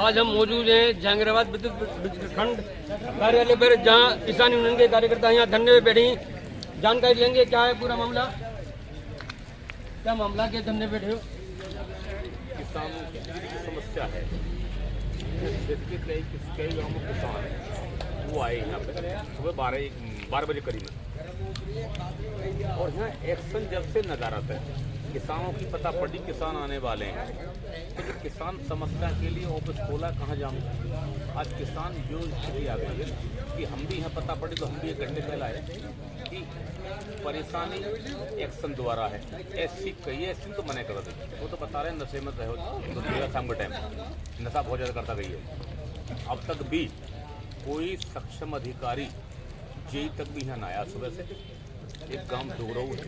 आज हम मौजूद हैं जहांगीराबाद विद्युत खंड कार्यालय पर, जहां किसान यूनियन के कार्यकर्ता यहाँ धरने में बैठे। जानकारी लेंगे क्या है पूरा मामला, क्या मामला के धरने बैठे हो? किसानों की समस्या है। कई गाँव में किसान वो आए यहाँ पे सुबह 12 बजे करीब, और यहाँ एक्शन जब से नदारत है। किसानों की पता पड़ी किसान आने वाले हैं, तो किसान समस्या के लिए ऑफिस खोला, कहाँ जाऊँ। आज किसान जो स्थिति आ गई है कि हम भी यहाँ पता पड़ी तो हम भी 1 घंटे पहले आए कि परेशानी एक्शन द्वारा है। ऐसी कही ऐसी तो मना कर दी, वो तो बता रहे हैं नशे में रहो तो शाम के टाइम नशा बहुत ज़्यादा करता गई है। अब तक भी कोई सक्षम अधिकारी जेई तक भी यहाँ आया। सुबह से एक गांव डुगरऊ है,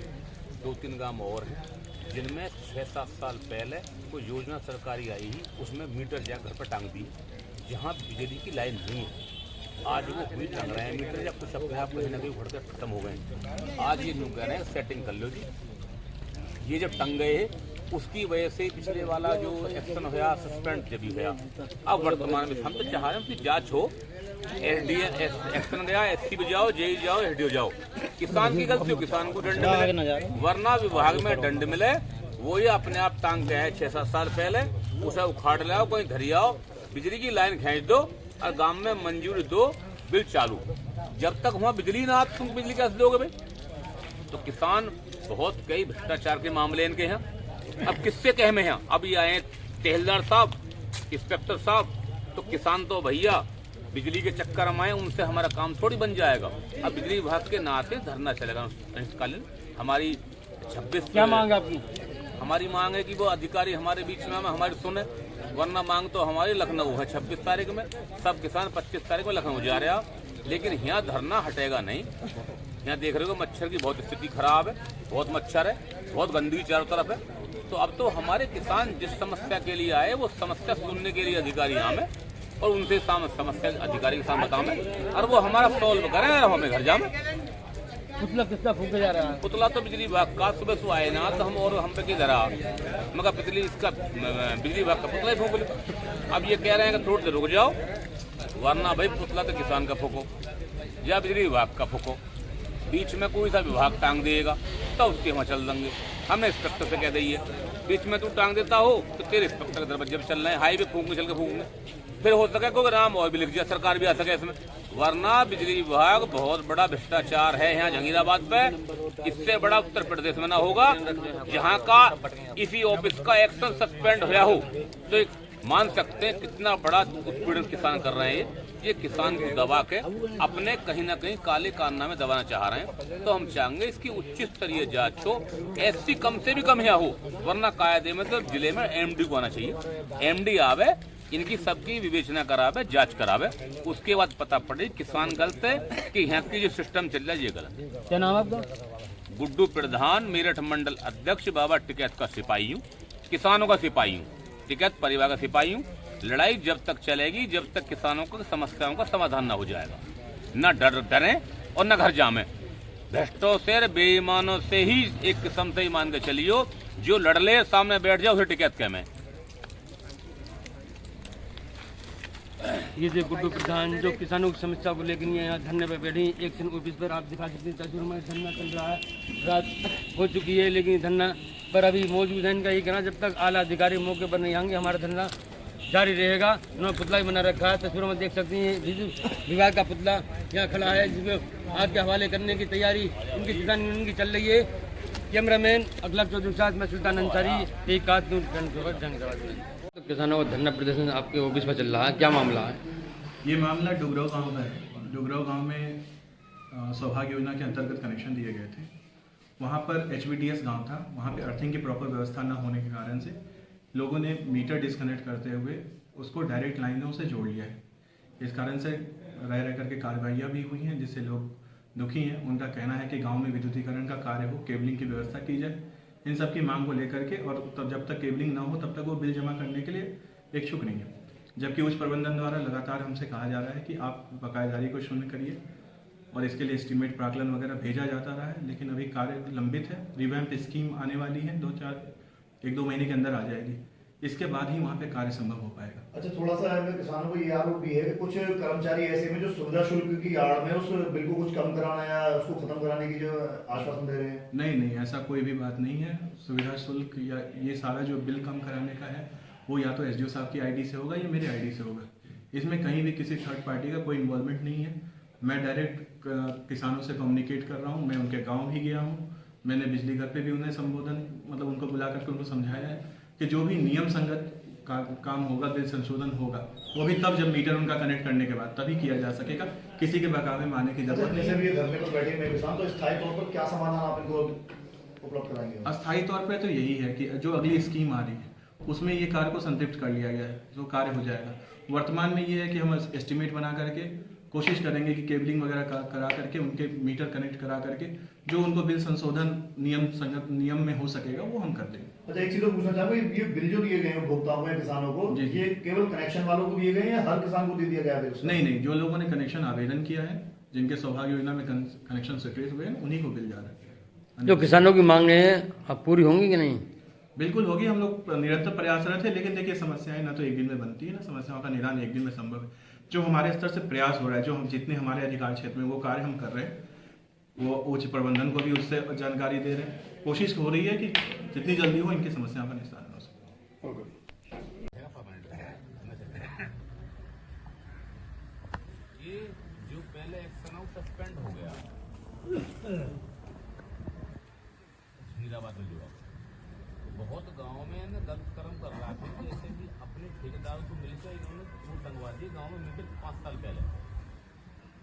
2-3 गांव और हैं जिनमें 6-7 साल पहले कोई योजना सरकारी आई ही, उसमें मीटर जा घर पर टांग दी, जहाँ बिजली की लाइन नहीं है। आज वो हुई टांग रहे हैं मीटर, या कुछ अपने आप कहीं ना कहीं उड़ कर खत्म हो गए। आज ये यूँ कह रहे हैं सेटिंग कर लो जी। ये जब टंग गए उसकी वजह से पिछले वाला जो एक्शन होया सस्पेंड जब भी गया। अब वर्तमान में हम तो चाह रहे हैं कि जाँच हो, एक्शन गया, SC भी जाओ, जेई जाओ, SDO जाओ। किसान की गलती हो, किसान को दंड मिले, वरना विभाग में दंड मिले। वो ये अपने आप टांग के है 6-7 साल पहले, उसे उखाड़ लाओ, कोई घर आओ, बिजली की लाइन खींच दो और गांव में मंजूरी दो, बिल चालू। जब तक वहाँ बिजली ना आती तुम बिजली कैसे दोगे भाई? तो किसान बहुत कई भ्रष्टाचार के मामले इनके हैं। अब किससे कहमे हैं? अब ये आए तहसीलदार साहब, इंस्पेक्टर साहब, तो किसान तो भैया बिजली के चक्कर में आए, उनसे हमारा काम थोड़ी बन जाएगा। अब बिजली विभाग के नाते धरना चलेगा अनिश्चितकालीन। हमारी 26 क्या मांग आपकी? हमारी मांग है कि वो अधिकारी हमारे बीच में हमारी सुने, वरना मांग तो हमारी लखनऊ है 26 तारीख में। सब किसान 25 तारीख में लखनऊ जा रहे हैं, लेकिन यहाँ धरना हटेगा नहीं। यहाँ देख रहे हो मच्छर की बहुत स्थिति खराब है, बहुत मच्छर है, बहुत गंदगी चारों तरफ है। तो अब तो हमारे किसान जिस समस्या के लिए आए वो समस्या सुनने के लिए अधिकारी यहाँ में, और उनसे समस्या अधिकारी के सामने बताओ में, और वो हमारा सॉल्व करें, हमें घर जामे। पुतला किसका फूका जा रहा है? पुतला तो बिजली विभाग का सुबह से आए ना, तो हम पे किधर आ, मगर बिजली विभाग का पुतला ही फूक लो। अब ये कह रहे हैं कि थोड़ी देर रुक जाओ, वरना भाई पुतला तो किसान का फूको या बिजली विभाग का फूको। बीच में कोई सा विभाग टांग देगा तो उसके वहाँ चल देंगे। हमने इंस्पेक्टर से कह दी है, बीच में तू टांग देता हो तो तेरे इंस्पेक्टर के दरवाजे पर चल रहे हैं, हाईवे फूकने चल के फूकने, फिर हो सके कोई नाम और भी लिख दिया, सरकार भी आ सके इसमें। वरना बिजली विभाग बहुत बड़ा भ्रष्टाचार है यहाँ जहांगीराबाद पे, इससे बड़ा उत्तर प्रदेश में ना होगा। जहाँ का इसी ऑफिस का एक्शन सस्पेंड होया हो तो मान सकते हैं कितना बड़ा उत्पीड़न किसान कर रहे हैं। ये किसान को दबा के अपने कहीं ना कहीं काले कारनामे दबाना चाह रहे हैं। तो हम चाहेंगे इसकी उच्च स्तरीय जांच हो, SC कम से भी कम यहाँ हो, वरना कायदे में तो जिले में MD को आना चाहिए। MD आवे, इनकी सबकी विवेचना करावे, जांच करावे, उसके बाद पता पड़े किसान गलत है कि यहाँ की जो सिस्टम चल रहा है ये गलत है। क्या नाम आपका? गुड्डू प्रधान, मेरठ मंडल अध्यक्ष, बाबा टिकैत का सिपाही हूँ, किसानों का सिपाही हूँ, टिकैत परिवार का सिपाही हूँ। लड़ाई जब तक चलेगी जब तक किसानों को समस्याओं का समाधान न हो जाएगा। न डरें और न घर जामे। भ्रष्टों से, बेईमानों से ही एक किस्म से ही मान के चलियो, जो लड़ ले सामने बैठ जाओ उसे टिकैत कह में। ये गुड्डू प्रधान जो किसानों की समस्या को लेकर यहाँ धरने पर बैठी। एक्शन ऑफिस पर आप दिखा सकते हैं तस्वीर में धरना चल रहा है, रात हो चुकी है लेकिन धरना पर अभी मौजूद है। इनका ये कहना जब तक आला अधिकारी मौके पर नहीं आएंगे हमारा धरना जारी रहेगा। उन्होंने पुतला भी बना रखा है, तस्वीरों में देख सकती हैं विद्युत विभाग का पुतला यहाँ खड़ा है, जिसमें आग के हवाले करने की तैयारी उनकी किसान यूनियन की चल रही है। कैमरामैन अगला चौधरी के साथ मैं सुल्तान अंसारी, एक जहांगीराबाद। तो किसानों का धरना प्रदर्शन आपके ऑफिस पर चल रहा है, क्या मामला है? ये मामला डुगरऊ गांव का है। डुगरऊ गांव में सौभाग्य योजना के अंतर्गत कनेक्शन दिए गए थे। वहाँ पर HVDS गांव था, वहाँ पे अर्थिंग की प्रॉपर व्यवस्था न होने के कारण से लोगों ने मीटर डिस्कनेक्ट करते हुए उसको डायरेक्ट लाइनों से जोड़ लिया है। इस कारण से रह करके कार्रवाइयाँ भी हुई हैं, जिससे लोग दुखी हैं। उनका कहना है कि गाँव में विद्युतीकरण का कार्य हो, केबलिंग की व्यवस्था की जाए, इन सब की मांग को लेकर के, और तब जब तक केबलिंग ना हो तब तक वो बिल जमा करने के लिए इच्छुक नहीं है। जबकि उच्च प्रबंधन द्वारा लगातार हमसे कहा जा रहा है कि आप बकायेदारी को शून्य करिए, और इसके लिए एस्टीमेट प्राकलन वगैरह भेजा जाता रहा है, लेकिन अभी कार्य लंबित है। रिवैम्प स्कीम आने वाली है, 1-2 महीने के अंदर आ जाएगी। इसके बाद ही वहाँ पे कार्य संभव हो पाएगा। अच्छा, थोड़ा सा इनमें किसानों को ये आरोप भी है कि कुछ कर्मचारी ऐसे में जो सुविधा शुल्क की आड़ में उस बिल को कुछ कम कराना या उसको खत्म कराने की जो आश्वासन दे रहे हैं। नहीं नहीं, ऐसा कोई भी बात नहीं है। सुविधा शुल्क या ये सारा जो बिल कम कराने का है वो या तो एसडीओ साहब की आईडी से होगा या मेरी आईडी से होगा। इसमें कहीं भी किसी थर्ड पार्टी का कोई इन्वॉल्वमेंट नहीं है। मैं डायरेक्ट किसानों से कम्युनिकेट कर रहा हूँ। मैं उनके गाँव भी गया हूँ। मैंने बिजली घर पे भी उन्हें संबोधन मतलब उनको बुला करके उनको समझाया है कि जो भी नियम संगत काम होगा, बिल संशोधन होगा, वो भी तब जब मीटर उनका कनेक्ट करने के बाद तभी किया जा सकेगा। किसी के बहकावे में आने की जरूरत नहीं जैसे है। भी ये घर में तो बैठे हुए किसान, तो स्थायी तौर पर क्या समाधान आप इनको उपलब्ध कराएंगे? अस्थायी तौर पे तो यही है कि जो अगली स्कीम आ रही है उसमें ये कार्य को संतृप्त कर लिया गया है, जो कार्य हो जाएगा। वर्तमान में ये है कि हम एस्टिमेट बना करके कोशिश करेंगे कि केबलिंग वगैरह करा करके उनके मीटर कनेक्ट करा करके जो उनको बिल संशोधन नियम में हो सकेगा वो हम कर देंगे। अच्छा, एक चीज तो पूछना चाहूंगा, ये बिल जो दिए गए हैं उपभोक्ताओं को, किसानों को, जी। ये केवल कनेक्शन वालों को दिए गए हैं या हर किसान को दे दिया गया है? नहीं नहीं, जो लोगों ने कनेक्शन आवेदन किया है, जिनके सौभाग्य योजना में कनेक्शन स्वीकृत हुए हैं, उन्हीं को बिल जा रहा है। जो किसानों की मांग है अब पूरी होंगी कि नहीं? बिल्कुल होगी। हम लोग निरंतर प्रयासरत है, लेकिन देखिए समस्याएं ना तो एक दिन में बनती है, ना समस्याओं का निदान एक दिन में संभव है। जो हमारे स्तर से प्रयास हो रहा है, जो हम जितने हमारे अधिकार क्षेत्र में वो कार्य हम कर रहे हैं, वो उच्च प्रबंधन को भी उससे जानकारी दे रहे हैं। कोशिश हो रही है कि जितनी जल्दी हो इनकी समस्याओं का निस्तारण हो सके। ये जो पहले एक्शन आउट सस्पेंड हो गया हीराबाद में, जो बहुत गांव में ना गलत कर्म कर रहा था। जैसे कि अपने ठेकेदार को मिलकर इन्होंने वो टंगवा दी गांव में मीटर 5 साल पहले,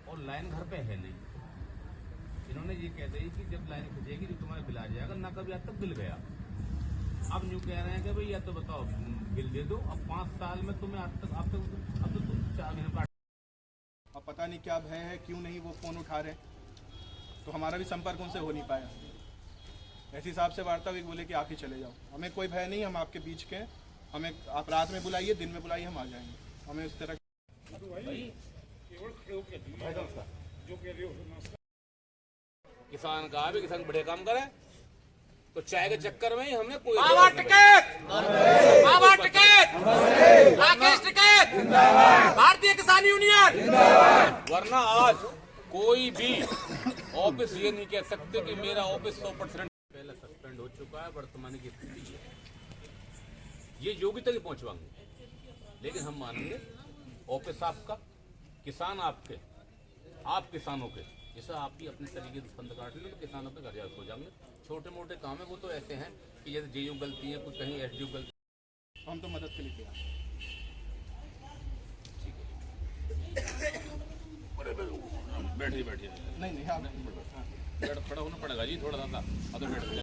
और लाइन घर पे है नहीं। इन्होंने ये कह दी कि जब लाइन खिंचेगी जो तुम्हारा बिल आ जाएगा ना, कभी आज तक बिल गया। अब यूँ कह रहे हैं कि भाई या तो बताओ बिल दे दो। अब 5 साल में तुम्हें अब तो तुम 4 महीने का अब पता नहीं क्या भय है, क्यों नहीं वो फ़ोन उठा रहे, तो हमारा भी संपर्क उनसे हो नहीं पाया। ऐसे हिसाब से वार्ता हुई, बोले कि आप ही चले जाओ। हमें कोई भय नहीं, हम आपके बीच के, हमें आप रात में बुलाइए, दिन में बुलाइए, हम आ जाएंगे। हमें उस तरह किसान का भी किसान बढ़िया काम करे, तो चाय के चक्कर में ही हमने कोई भारतीय किसान यूनियन। वरना आज कोई भी ऑफिस ये नहीं कह सकते कि मेरा ऑफिस 100% पहले सस्पेंड हो चुका है। वर्तमान की स्थिति है, ये योगी तक ही पहुंचवाएंगे, लेकिन हम मानेंगे ऑफिस आपका, किसान आपके, आप किसानों के। जैसा आप ही अपने तरीके से फंड काट लेंगे तो किसानों पे कर्जा हो जाएंगे। छोटे मोटे काम है वो तो ऐसे हैं कि जैसे जेयू गलती है, कुछ कहीं एसडीओ गलती, हम तो मदद के लिए तैयार हैं। बैठिए नहीं नहीं, आप खड़ा होना पड़ेगा जी थोड़ा सा।